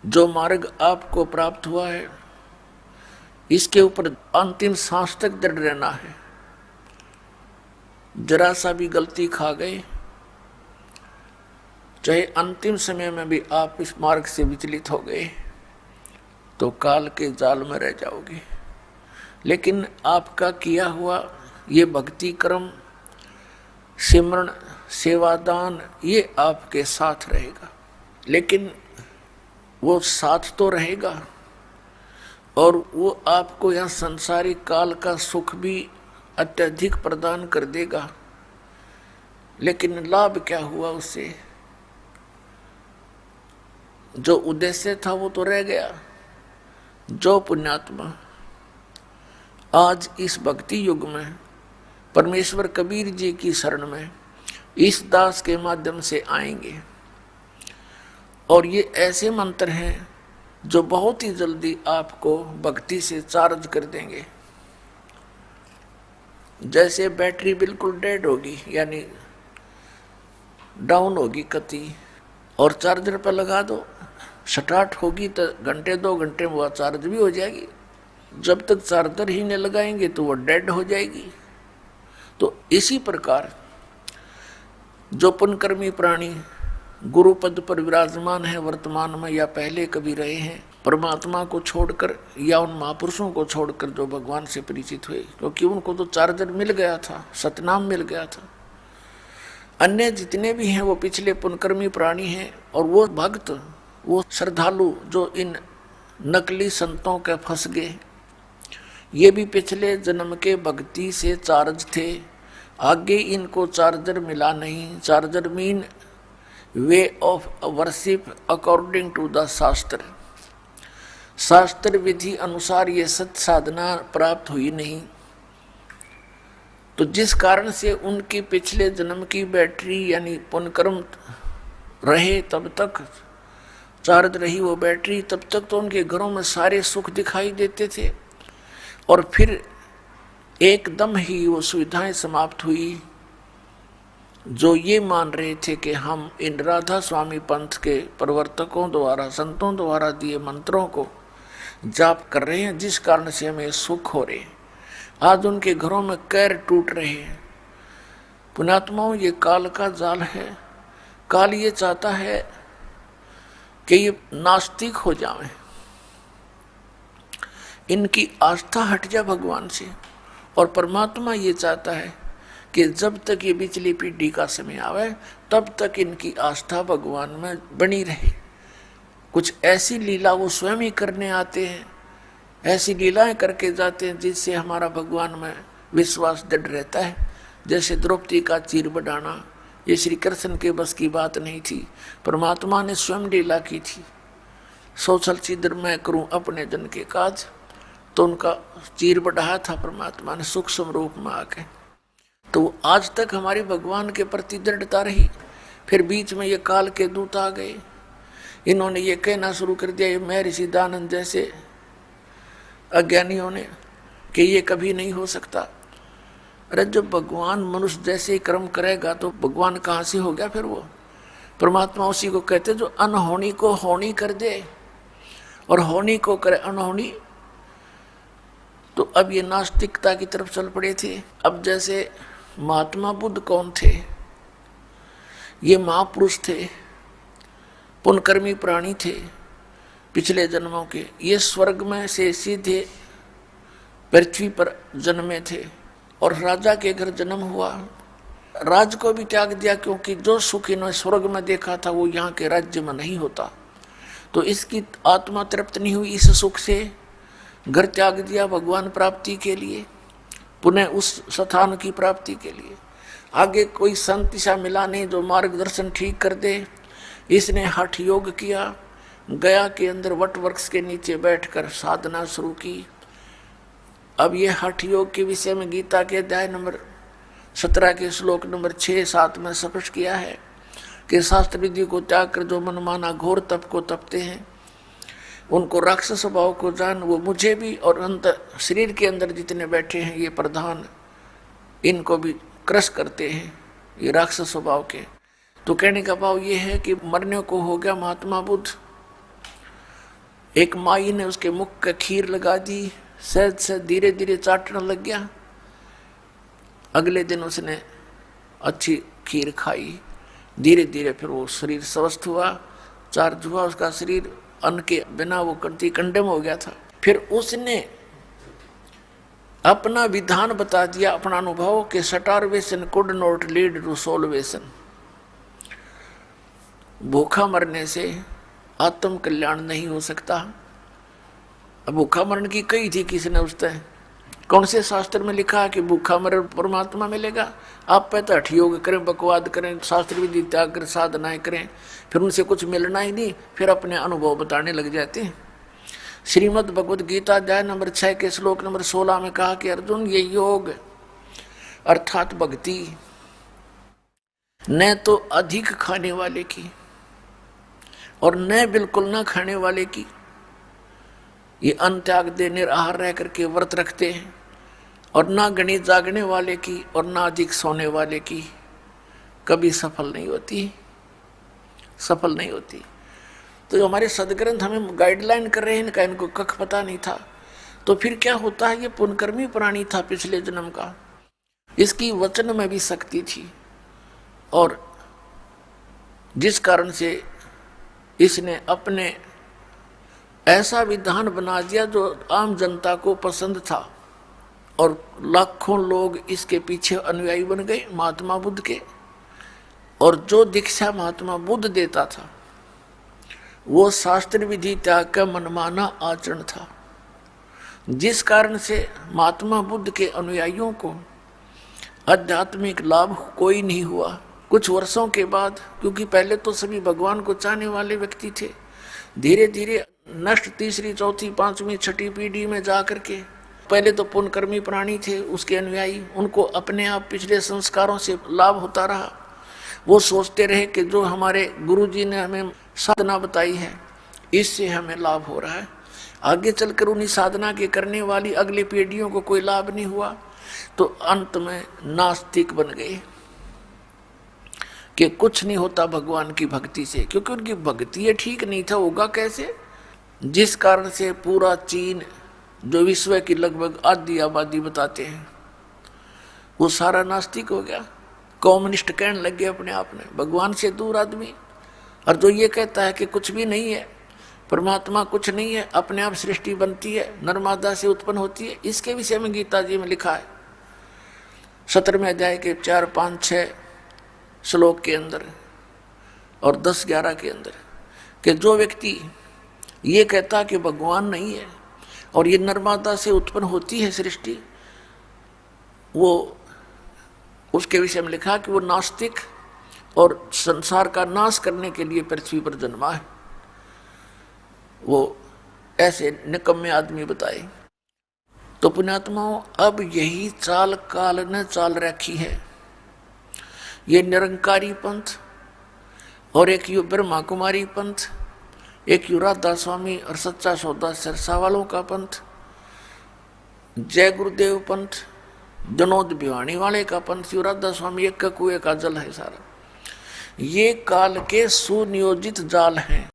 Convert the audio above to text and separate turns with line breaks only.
जो मार्ग आपको प्राप्त हुआ है इसके ऊपर अंतिम सांस तक दृढ़ रहना है। जरा सा भी गलती खा गए, चाहे अंतिम समय में भी आप इस मार्ग से विचलित हो गए तो काल के जाल में रह जाओगे। लेकिन आपका किया हुआ ये भक्ति कर्म, सिमरण, सेवादान, ये आपके साथ रहेगा। लेकिन वो साथ तो रहेगा और वो आपको यह संसारिक काल का सुख भी अत्यधिक प्रदान कर देगा। लेकिन लाभ क्या हुआ उससे? जो उद्देश्य था वो तो रह गया। जो पुण्यात्मा आज इस भक्ति युग में परमेश्वर कबीर जी की शरण में इस दास के माध्यम से आएंगे, और ये ऐसे मंत्र हैं जो बहुत ही जल्दी आपको भक्ति से चार्ज कर देंगे। जैसे बैटरी बिल्कुल डेड होगी यानी डाउन होगी कति, और चार्जर पर लगा दो, स्टार्ट होगी तो घंटे 2 घंटे में वह चार्ज भी हो जाएगी। जब तक चार्जर ही नहीं लगाएंगे तो वह डेड हो जाएगी। तो इसी प्रकार जो पुण्यकर्मी प्राणी गुरु पद पर विराजमान है वर्तमान में या पहले कभी रहे हैं, परमात्मा को छोड़कर या उन महापुरुषों को छोड़कर जो भगवान से परिचित हुए, क्योंकि उनको तो चार्जर मिल गया था, सतनाम मिल गया था। अन्य जितने भी हैं वो पिछले पुण्यकर्मी प्राणी हैं, और वो भक्त, वो श्रद्धालु जो इन नकली संतों के फंस गए, ये भी पिछले जन्म के भक्ति से चार्ज थे। आगे इनको चार्जर मिला नहीं। चार्जर mean way of worship according to the shastra. शास्त्र विधि अनुसार ये सत साधना प्राप्त हुई नहीं, तो जिस कारण से उनकी पिछले जन्म की बैटरी यानी पुण्यकर्म रहे तब तक चार्ज रही वो बैटरी, तब तक तो उनके घरों में सारे सुख दिखाई देते थे, और फिर एकदम ही वो सुविधाएं समाप्त हुई। जो ये मान रहे थे कि हम इन राधा स्वामी पंथ के प्रवर्तकों द्वारा, संतों द्वारा दिए मंत्रों को जाप कर रहे हैं, जिस कारण से हमें सुख हो रहे, आज उनके घरों में कैर टूट रहे हैं। पुण्यात्माओं, ये काल का जाल है। काल ये चाहता है कि ये नास्तिक हो जाएं, इनकी आस्था हट जाए भगवान से, और परमात्मा ये चाहता है कि जब तक ये पिछली पीढ़ी का समय आवे तब तक इनकी आस्था भगवान में बनी रहे। कुछ ऐसी लीला वो स्वयं ही करने आते हैं, ऐसी लीलाएं करके जाते हैं जिससे हमारा भगवान में विश्वास दृढ़ रहता है। जैसे द्रौपदी का चीर बढ़ाना, ये श्री कृष्ण के बस की बात नहीं थी, परमात्मा ने स्वयं लीला की थी। सोचल छिद्र मैं करूं अपने जन के काज, तो उनका चीर बढ़ाया था परमात्मा ने सूक्ष्म रूप में आके। तो आज तक हमारी भगवान के प्रति दृढ़ता रही। फिर बीच में ये काल के दूत आ गए, इन्होंने ये कहना शुरू कर दिया, ये महर्षि दयानंद जैसे अज्ञानियों ने, कि ये कभी नहीं हो सकता। अरे जब भगवान मनुष्य जैसे ही कर्म करेगा तो भगवान कहाँ से हो गया? फिर वो परमात्मा उसी को कहते जो अनहोनी को होनी कर दे और होनी को करे अनहोनी। तो अब ये नास्तिकता की तरफ चल पड़े थे। अब जैसे महात्मा बुद्ध कौन थे? ये महापुरुष थे, पुण्यकर्मी प्राणी थे पिछले जन्मों के। ये स्वर्ग में से सीधे पृथ्वी पर जन्मे थे और राजा के घर जन्म हुआ। राज को भी त्याग दिया, क्योंकि जो सुख इन्होंने स्वर्ग में देखा था वो यहाँ के राज्य में नहीं होता। तो इसकी आत्मा तृप्त नहीं हुई इस सुख से, घर त्याग दिया भगवान प्राप्ति के लिए, पुनः उस स्थान की प्राप्ति के लिए। आगे कोई संत दिशा मिला नहीं जो मार्गदर्शन ठीक कर दे। इसने हठ योग किया, गया के अंदर वट वृक्ष के नीचे बैठकर साधना शुरू की। अब ये हठ योग के विषय में गीता के अध्याय नंबर 17 के श्लोक नंबर 6-7 में स्पष्ट किया है कि शास्त्र विधि को त्याग कर जो मनमाना घोर तप को तपते हैं, उनको राक्षस स्वभाव को जान, वो मुझे भी और अंतर शरीर के अंदर जितने बैठे हैं ये प्रधान, इनको भी क्रश करते हैं ये राक्षस स्वभाव के। तो कहने का भाव ये है कि मरने को हो गया महात्मा बुद्ध, एक माई ने उसके मुख का खीर लगा दी, सहज से धीरे धीरे चाटने लग गया। अगले दिन उसने अच्छी खीर खाई, धीरे धीरे फिर वो शरीर स्वस्थ हुआ, चार्ज हुआ उसका शरीर, अन्न के बिना वो कंटी कंडम हो गया था। फिर उसने अपना विधान बता दिया, अपना अनुभव कि starvation could not lead to salvation. भूखा मरने से आत्म कल्याण नहीं हो सकता। अब भूखा मरण की कही थी किसने उसने, कौन से शास्त्र में लिखा है कि भूखा मरण परमात्मा मिलेगा? आप पे तो हठ योग करें, बकवाद करें, शास्त्र विधि त्याग करें, साधनाएं करें, फिर उनसे कुछ मिलना ही नहीं, फिर अपने अनुभव बताने लग जाते हैं। श्रीमद् भगवद गीता अध्याय नंबर 6 के श्लोक नंबर 16 में कहा कि अर्जुन, ये योग अर्थात भक्ति न तो अधिक खाने वाले की और न बिल्कुल न खाने वाले की, ये अन्न त्याग दे निराहार रह करके व्रत रखते हैं, और ना गणित जागने वाले की और ना अधिक सोने वाले की कभी सफल नहीं होती, सफल नहीं होती। तो जो हमारे सदग्रंथ हमें गाइडलाइन कर रहे हैं, इनका इनको कख पता नहीं था। तो फिर क्या होता है, ये पुनकर्मी प्राणी था पिछले जन्म का, इसकी वचन में भी शक्ति थी, और जिस कारण से इसने अपने ऐसा विधान बना दिया जो आम जनता को पसंद था, और लाखों लोग इसके पीछे अनुयायी बन गए महात्मा बुद्ध के। और जो दीक्षा महात्मा बुद्ध देता था वो शास्त्र विधि त्याग का मनमाना आचरण था, जिस कारण से महात्मा बुद्ध के अनुयायियों को आध्यात्मिक लाभ कोई नहीं हुआ। कुछ वर्षों के बाद, क्योंकि पहले तो सभी भगवान को चाहने वाले व्यक्ति थे, धीरे धीरे नष्ट तीसरी चौथी पांचवी छठी पीढ़ी में जा करके, पहले तो पुण्यकर्मी प्राणी थे उसके अनुयायी, उनको अपने आप पिछले संस्कारों से लाभ होता रहा। वो सोचते रहे कि जो हमारे गुरुजी ने हमें साधना बताई है इससे हमें लाभ हो रहा है। आगे चलकर उन्हीं साधना के करने वाली अगली पीढ़ियों को कोई लाभ नहीं हुआ, तो अंत में नास्तिक बन गए कि कुछ नहीं होता भगवान की भक्ति से, क्योंकि उनकी भक्ति ठीक नहीं था, होगा कैसे? जिस कारण से पूरा चीन जो विश्व की लगभग आधी आबादी बताते हैं वो सारा नास्तिक हो गया, कम्युनिस्ट कहने लग गए अपने आप में, भगवान से दूर आदमी। और जो ये कहता है कि कुछ भी नहीं है, परमात्मा कुछ नहीं है, अपने आप सृष्टि बनती है, नर्मदा से उत्पन्न होती है, इसके विषय में गीता जी में लिखा है 17वें अध्याय के 4, 5, 6 श्लोक के अंदर और 10, 11 के अंदर, कि जो व्यक्ति ये कहता कि भगवान नहीं है और ये नर्मदा से उत्पन्न होती है सृष्टि, वो उसके विषय में लिखा कि वो नास्तिक और संसार का नाश करने के लिए पृथ्वी पर जन्मा है। वो ऐसे निकम्मे आदमी बताए। तो पुण्यात्माओं, अब यही चाल काल ने चाल रखी है। ये निरंकारी पंथ और एक यू ब्रह्मा कुमारी पंथ, एक यू राधा स्वामी और सच्चा सौदा सिरसा वालों का पंथ, जय गुरुदेव पंथ, जनोद भिवानी वाले का पंथ, यू राधा स्वामी एक का कुएं का जल है सारा। ये काल के सुनियोजित जाल हैं।